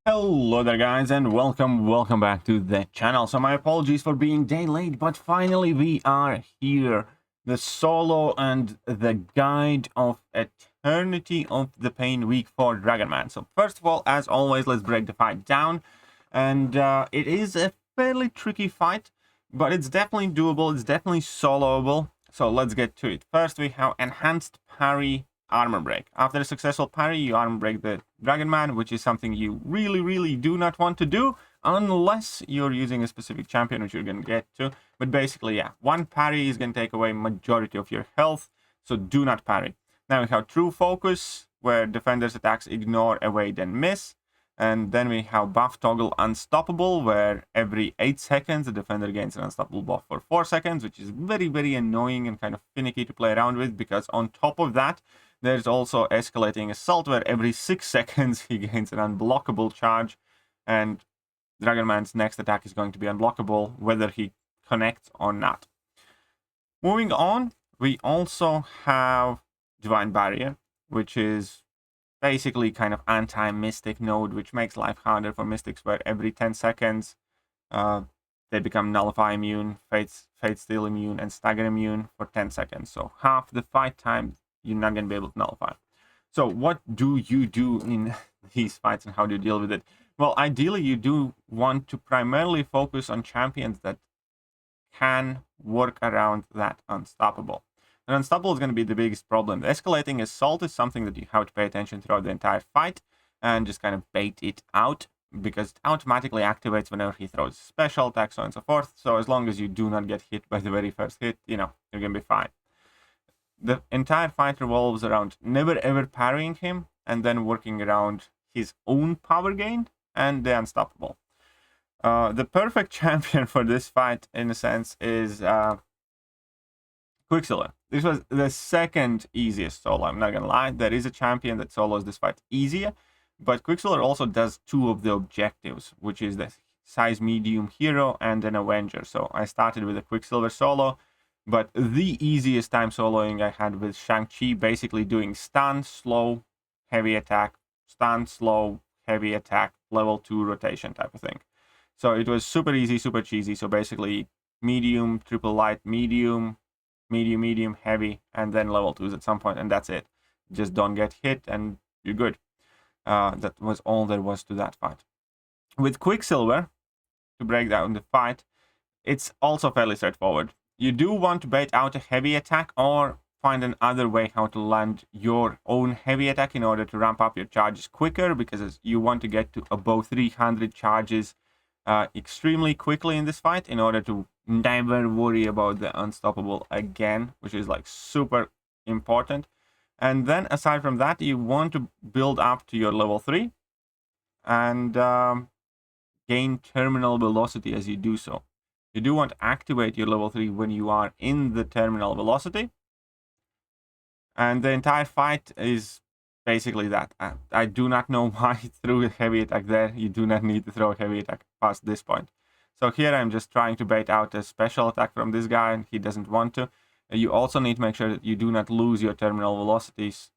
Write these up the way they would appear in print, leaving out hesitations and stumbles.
Hello there guys, and welcome back to the channel. So my apologies for being day late, but finally we are here. The solo and the guide of Eternity of the Pain week for Dragon Man. So first of all, as always, let's break the fight down. And it is a fairly tricky fight, but it's definitely doable, it's definitely soloable. So let's get to it. First we have Enhanced Parry Armor Break. After a successful parry, you armor break the Dragon Man, which is something you really do not want to do unless you're using a specific champion, which you're going to get to. But basically, yeah, one parry is going to take away majority of your health, so do not parry. Now we have True Focus, where defenders' attacks ignore, evade, and miss. And then we have Buff Toggle Unstoppable, where every 8 seconds the defender gains an unstoppable buff for 4 seconds, which is very annoying and kind of finicky to play around with, because on top of that, there's also Escalating Assault, where every 6 seconds he gains an unblockable charge, and Dragon Man's next attack is going to be unblockable, whether he connects or not. Moving on, we also have Divine Barrier, which is basically kind of anti-Mystic node, which makes life harder for Mystics, where every 10 seconds they become Nullify immune, Fate Steal immune, and Stagger immune for 10 seconds. So half the fight time you're not going to be able to nullify. So what do you do in these fights and how do you deal with it? Well, ideally you do want to primarily focus on champions that can work around that unstoppable. And unstoppable is going to be the biggest problem. The Escalating Assault is something that you have to pay attention throughout the entire fight and just kind of bait it out, because it automatically activates whenever he throws special attacks, so on and so forth. So as long as you do not get hit by the very first hit, you know, you're going to be fine. The entire fight revolves around never ever parrying him and then working around his own power gain and the unstoppable. The perfect champion for this fight, in a sense, is Quicsilver. This was the second easiest solo, I'm not gonna lie. There is a champion that solos this fight easier, but Quicsilver also does 2 of the objectives, which is the size medium hero and an Avenger. So I started with a Quicsilver solo, but the easiest time soloing I had with Shang-Chi, basically doing stun, slow, heavy attack, stun, slow, heavy attack, level 2 rotation type of thing. So it was super easy, super cheesy. So basically medium, triple light, medium, medium, heavy, and then level 2s at some point, and that's it. Just don't get hit and you're good. That was all there was to that fight. With Quicsilver, to break down the fight, it's also fairly straightforward. You do want to bait out a heavy attack or find another way how to land your own heavy attack in order to ramp up your charges quicker, because you want to get to above 300 charges extremely quickly in this fight in order to never worry about the unstoppable again, which is like super important. And then aside from that, you want to build up to your level 3 and gain terminal velocity as you do so. You do want to activate your level 3 when you are in the terminal velocity. And the entire fight is basically that. I do not know why he threw a heavy attack there. You do not need to throw a heavy attack past this point. So here I'm just trying to bait out a special attack from this guy, and he doesn't want to. You also need to make sure that you do not lose your terminal velocities.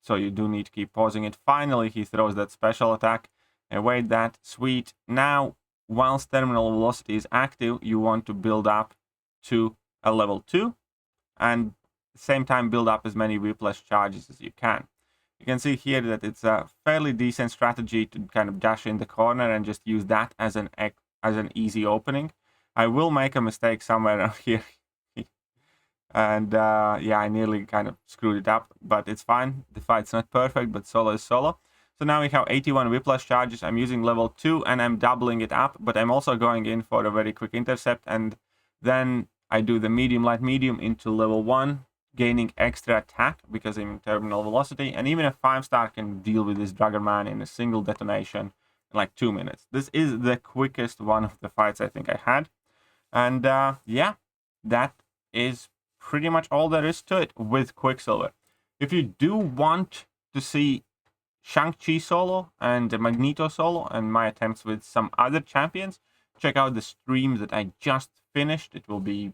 So you do need to keep pausing it. Finally, he throws that special attack. Evade that. Sweet. Now, whilst terminal velocity is active, you want to build up to a level 2 and at the same time build up as many whiplash charges as you can. You can see here that it's a fairly decent strategy to kind of dash in the corner and just use that as an easy opening. I will make a mistake somewhere around here. And yeah, I nearly kind of screwed it up, but it's fine. The fight's not perfect, but solo is solo. So now we have 81 whiplash charges. I'm using level 2 and I'm doubling it up, but I'm also going in for a very quick intercept, and then I do the medium, light, medium into level 1, gaining extra attack because I'm in terminal velocity, and even a 5-star can deal with this Dragon Man in a single detonation in like 2 minutes. This is the quickest one of the fights I think I had. And yeah, that is pretty much all there is to it with Quicsilver. If you do want to see Shang-Chi solo and the Magneto solo and my attempts with some other champions, check out the stream that I just finished. It will be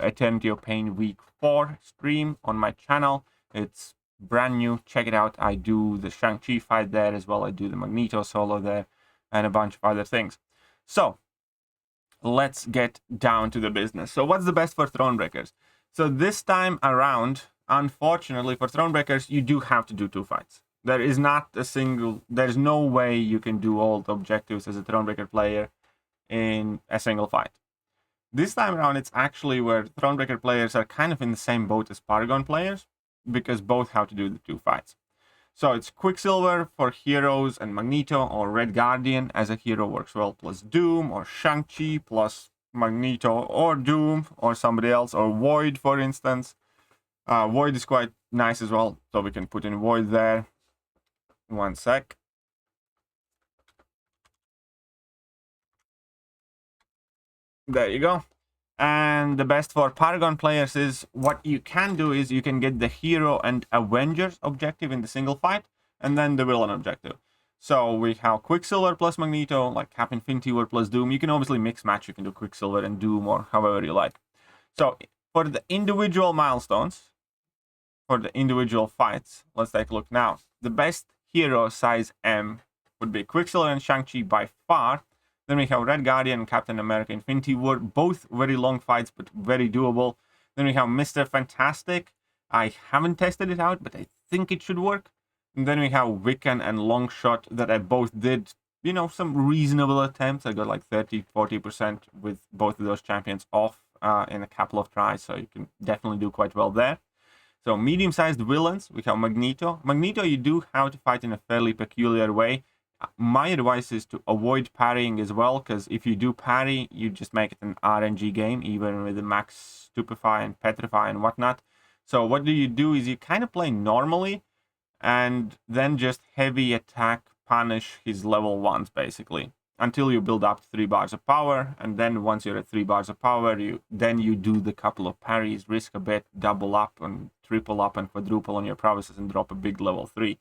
Eternity of Pain Week 4 stream on my channel. It's brand new, check it out. I do the Shang-Chi fight there as well. I do the Magneto solo there and a bunch of other things. So let's get down to the business. So what's the best for Thronebreakers? So this time around, unfortunately for Thronebreakers, you do have to do 2 fights. There is not a single, there's no way you can do all the objectives as a Thronebreaker player in a single fight. This time around, it's actually where Thronebreaker players are kind of in the same boat as Paragon players, because both have to do the 2 fights. So it's Quicsilver for heroes and Magneto, or Red Guardian as a hero works well, plus Doom, or Shang-Chi plus Magneto or Doom, or somebody else, or Void, for instance. Void is quite nice as well, so we can put in Void there. One sec. There you go. And the best for Paragon players is, what you can do is you can get the hero and Avengers objective in the single fight, and then the villain objective. So we have Quicsilver plus Magneto, like Cap Infinity War plus Doom. You can obviously mix match, you can do Quicsilver and Doom, or however you like. So for the individual milestones, for the individual fights, let's take a look now. The best hero size M would be Quicsilver and Shang-Chi by far. Then we have Red Guardian and Captain America Infinity War, both very long fights, but very doable. Then we have Mr. Fantastic. I haven't tested it out, but I think it should work. And then we have Wiccan and Longshot that I both did, you know, some reasonable attempts. I got like 30-40% with both of those champions off in a couple of tries, so you can definitely do quite well there. So medium-sized villains, we have Magneto. Magneto, you do have to fight in a fairly peculiar way. My advice is to avoid parrying as well, because if you do parry, you just make it an RNG game, even with the max Stupefy and Petrify and whatnot. So what do? Is you kind of play normally, and then just heavy attack, punish his level 1s, basically, until you build up 3 bars of power. And then once you're at 3 bars of power, you do the couple of parries, risk a bit, double up and triple up and quadruple on your prowesses, and drop a big level 3.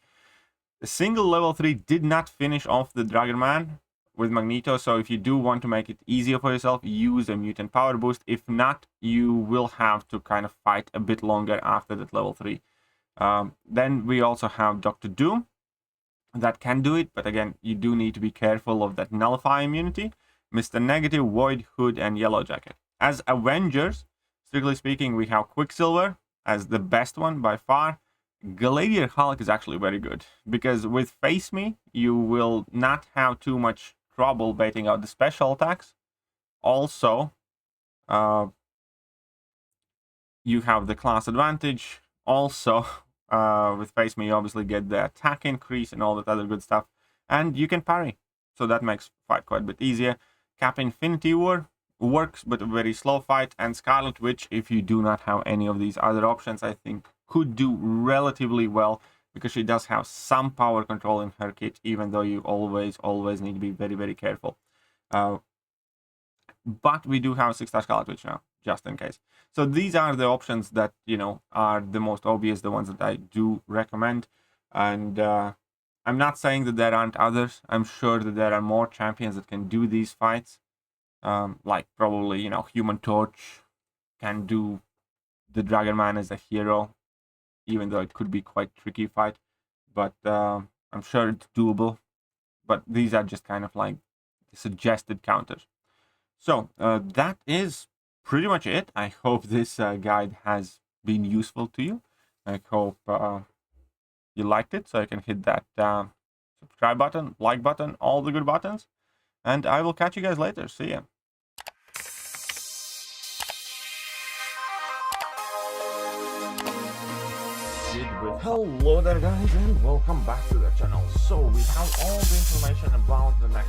The single level 3 did not finish off the Dragonman with Magneto, so if you do want to make it easier for yourself, use a mutant power boost. If not, you will have to kind of fight a bit longer after that level 3. Then we also have Dr. Doom that can do it, but again, you do need to be careful of that nullify immunity. Mr. Negative, Void, Hood, and Yellow Jacket. As Avengers, strictly speaking, we have Quicsilver as the best one by far. Gladiator Hulk is actually very good, because with Face Me, you will not have too much trouble baiting out the special attacks. Also, you have the class advantage. Also, with Face Me, you obviously get the attack increase and all that other good stuff. And you can parry, so that makes fight quite a bit easier. Cap Infinity War works, but a very slow fight. And Scarlet Witch, if you do not have any of these other options, I think could do relatively well, because she does have some power control in her kit, even though you always need to be very, very careful. But we do have 6-star Scarlet Witch now, just in case. So these are the options that, you know, are the most obvious, the ones that I do recommend. And I'm not saying that there aren't others. I'm sure that there are more champions that can do these fights. Like probably, you know, Human Torch can do the Dragonman as a hero, even though it could be quite tricky fight. But I'm sure it's doable. But these are just kind of like suggested counters. So that is pretty much it. I hope this guide has been useful to you. I hope you liked it. So you can hit that subscribe button, like button, all the good buttons. And I will catch you guys later. See ya. Hello there guys, and welcome back to the channel. So we have all the information about the next